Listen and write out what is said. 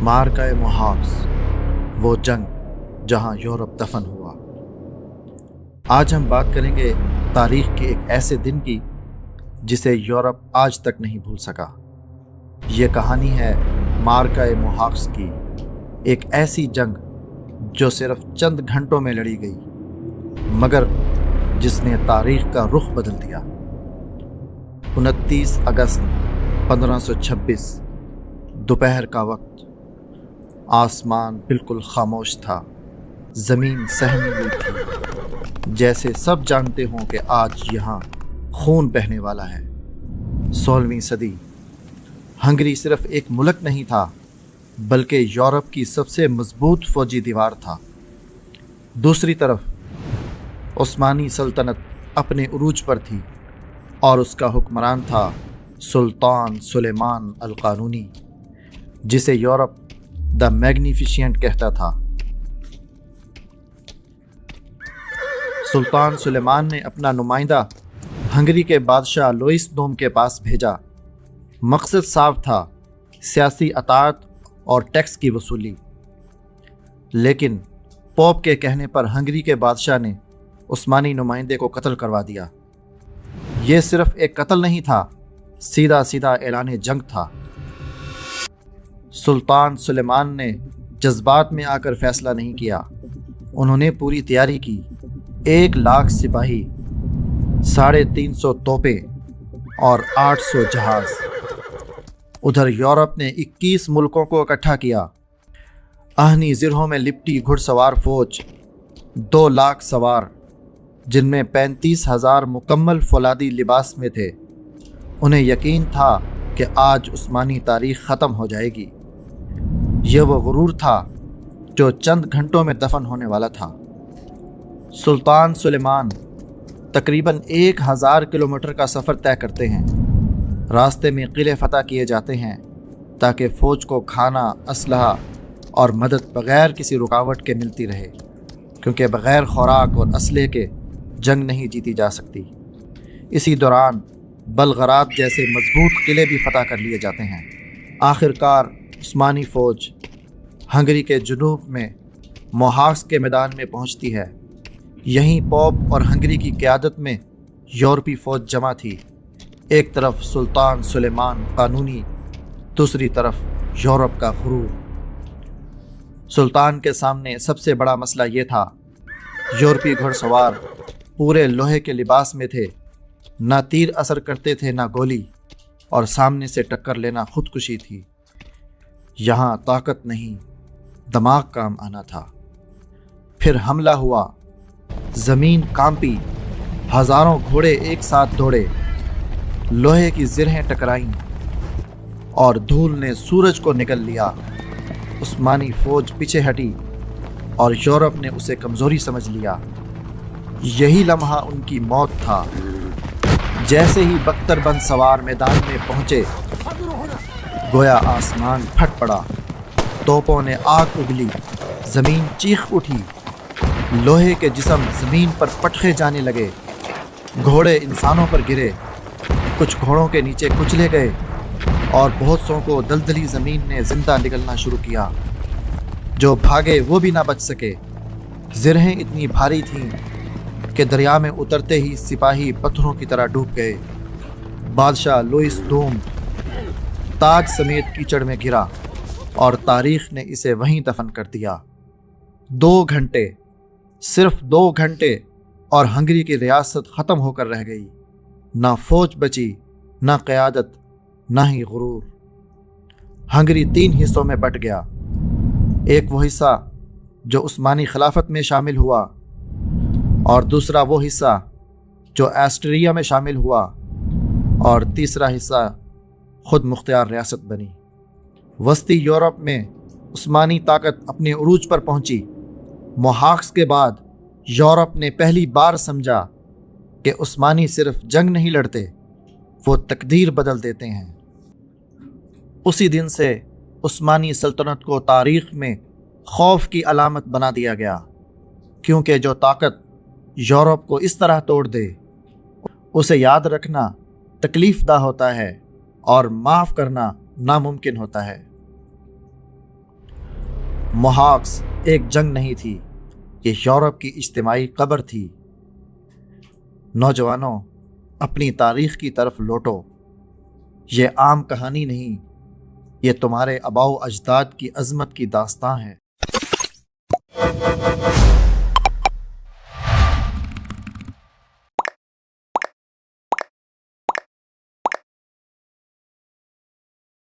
मार्का मोहाक्स, वो जंग जहां यूरोप दफन हुआ। आज हम बात करेंगे तारीख के एक ऐसे दिन की जिसे यूरोप आज तक नहीं भूल सका। ये कहानी है मार्का मोहाक्स की, एक ऐसी जंग जो सिर्फ चंद घंटों में लड़ी गई, मगर जिसने तारीख का रुख बदल दिया। 29 अगस्त 1526 दोपहर का वक्त। आसमान बिल्कुल खामोश था, ज़मीन सहमी हुई थी, जैसे सब जानते हों कि आज यहाँ खून बहने वाला है। 16वीं सदी। हंगरी सिर्फ एक मुल्क नहीं था, बल्कि यूरोप की सबसे मजबूत फौजी दीवार था। दूसरी तरफ उस्मानी सल्तनत अपने उरूज पर थी और उसका हुक्मरान था सुल्तान सुलेमान अल कानूनी, जिसे यूरोप द मैग्निफिशिएंट कहता था। सुल्तान सुलेमान ने अपना नुमाइंदा हंगरी के बादशाह लुइस दोम के पास भेजा। मकसद साफ था, सियासी अताअत और टैक्स की वसूली। लेकिन पोप के कहने पर हंगरी के बादशाह ने उस्मानी नुमाइंदे को कत्ल करवा दिया। यह सिर्फ एक कत्ल नहीं था, सीधा सीधा ऐलान जंग था। सुल्तान सुलेमान ने जज्बात में आकर फैसला नहीं किया। उन्होंने पूरी तैयारी की। 1 लाख सिपाही, 350 तोपें और 800 जहाज। उधर यूरोप ने 21 मुल्कों को इकट्ठा किया। आहनी ज़िरहों में लिपटी घुड़सवार फौज, 2 लाख सवार, जिनमें 35,000 मुकम्मल फौलादी लिबास में थे। उन्हें यकीन था कि आज उस्मानी तारीख ख़त्म हो जाएगी। यह वो गुरूर था जो चंद घंटों में दफन होने वाला था। सुल्तान सुलेमान तकरीबन 1000 किलोमीटर का सफ़र तय करते हैं। रास्ते में किले फतह किए जाते हैं ताकि फ़ौज को खाना, असलहा और मदद बग़ैर किसी रुकावट के मिलती रहे, क्योंकि बग़ैर खुराक और असलहे के जंग नहीं जीती जा सकती। इसी दौरान बलगरात जैसे मजबूत किले भी फतह कर लिए जाते हैं। आखिरकार उस्मानी फ़ौज हंगरी के जुनूब में मोहाक्स के मैदान में पहुंचती है। यहीं पोप और हंगरी की क़यादत में यूरोपी फ़ौज जमा थी। एक तरफ सुल्तान सुलेमान कानूनी, दूसरी तरफ यूरोप का गुरूर। सुल्तान के सामने सबसे बड़ा मसला ये था, यूरोपी घुड़सवार पूरे लोहे के लिबास में थे, ना तीर असर करते थे ना गोली, और सामने से टक्कर लेना खुदकुशी थी। यहाँ ताकत नहीं, दिमाग काम आना था। फिर हमला हुआ। ज़मीन कांपी, हज़ारों घोड़े एक साथ दौड़े, लोहे की ज़िरहें टकराईं और धूल ने सूरज को निगल लिया। उस्मानी फ़ौज पीछे हटी और यूरोप ने उसे कमज़ोरी समझ लिया। यही लम्हा उनकी मौत था। जैसे ही बख्तरबंद सवार मैदान में पहुंचे, गोया आसमान फट पड़ा, तोपों ने आग उगली, ज़मीन चीख उठी, लोहे के जिस्म ज़मीन पर पटखे जाने लगे, घोड़े इंसानों पर गिरे, कुछ घोड़ों के नीचे कुचले गए और बहुत सौ को दलदली ज़मीन ने ज़िंदा निगलना शुरू किया। जो भागे वो भी ना बच सके। ज़िरहें इतनी भारी थीं कि दरिया में उतरते ही सिपाही पत्थरों की तरह डूब गए। बादशाह लुइस दोम ताज समेत कीचड़ में गिरा और तारीख ने इसे वहीं दफन कर दिया। 2 घंटे, सिर्फ 2 घंटे, और हंगरी की रियासत ख़त्म होकर रह गई। ना फौज बची, ना क़यादत, ना ही गुरूर। हंगरी 3 हिस्सों में बट गया। एक वो हिस्सा जो उस्मानी खिलाफत में शामिल हुआ, और दूसरा वो हिस्सा जो ऑस्ट्रिया में शामिल हुआ, और तीसरा हिस्सा खुद मुख्तियार रियासत बनी। वस्ती यूरोप में उस्मानी ताकत अपने उरूज पर पहुंची। मोहाक्स के बाद यूरोप ने पहली बार समझा कि उस्मानी सिर्फ जंग नहीं लड़ते, वो तकदीर बदल देते हैं। उसी दिन से उस्मानी सल्तनत को तारीख में खौफ की अलामत बना दिया गया, क्योंकि जो ताकत यूरोप को इस तरह तोड़ दे, उसे याद रखना तकलीफ़दा होता है और माफ़ करना नामुमकिन होता है। محاکس ایک جنگ نہیں تھی، یہ یورپ کی اجتماعی قبر تھی۔ نوجوانوں، اپنی تاریخ کی طرف لوٹو، یہ عام کہانی نہیں، یہ تمہارے آباء و اجداد کی عظمت کی داستاں ہے۔